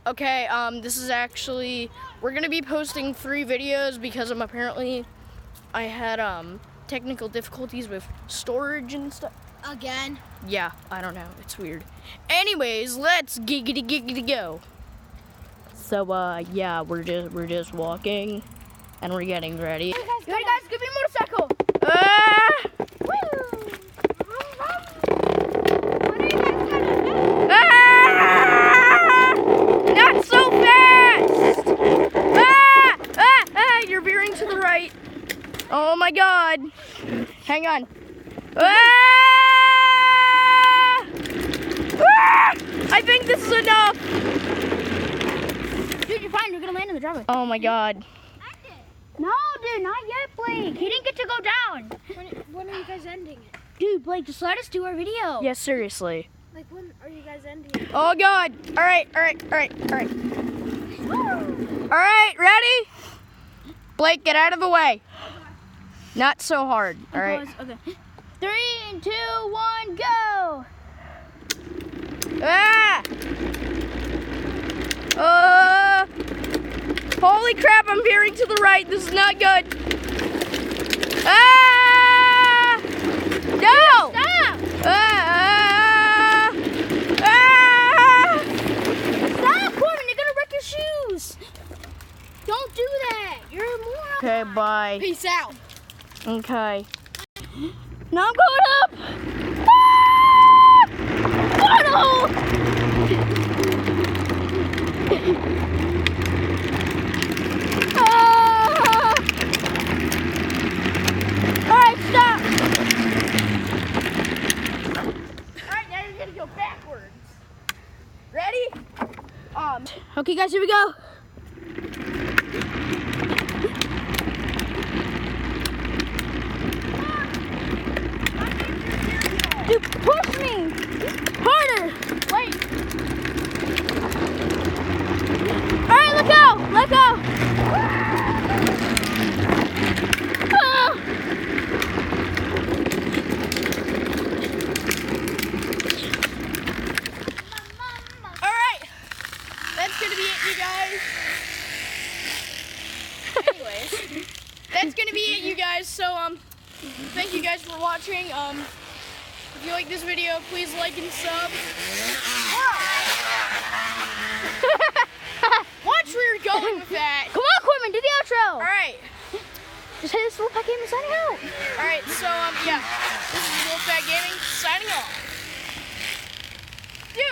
Okay, this is actually, we're gonna be posting 3 videos because apparently I had technical difficulties with storage and stuff. Again? Yeah, I don't know, it's weird. Anyways, let's giggity go. So yeah, we're just walking and we're getting ready. Hey guys, give me a motorcycle. Woo! Not so fast! You're veering to the right. Oh my God! Hang on. I think this is enough. Dude, you're fine. You're gonna land in the driveway. Oh my God. No, dude, not yet, Blake. He didn't get to go down. When are you guys ending it? Dude, Blake, just let us do our video. Yeah, seriously. Like, when are you guys ending it? Oh God! All right. All right, ready? Blake, get out of the way. Not so hard. All right. Okay. 3, 2, 1, go. Holy crap! I'm veering to the right. This is not good. No! Stop! Stop, Corbin. You're gonna wreck your shoes. Don't do that. You're a moron. Okay, bye. Peace out. Okay. Now I'm going up. Oh no! Alright, stop! Alright, now you're gonna go backwards. Ready? Okay, guys, here we go. Dude, push me! Harder! Wait. Alright, let go! Let go! Alright. That's gonna be it, you guys. Anyways. That's gonna be it, you guys. So, thank you guys for watching. If you like this video, please like and sub. Watch where you're going with that. Come on, Corbin, do the outro! Alright. Just hit this little pack game and signing out. Alright, so, yeah. This is Wolfpack Gaming, signing off.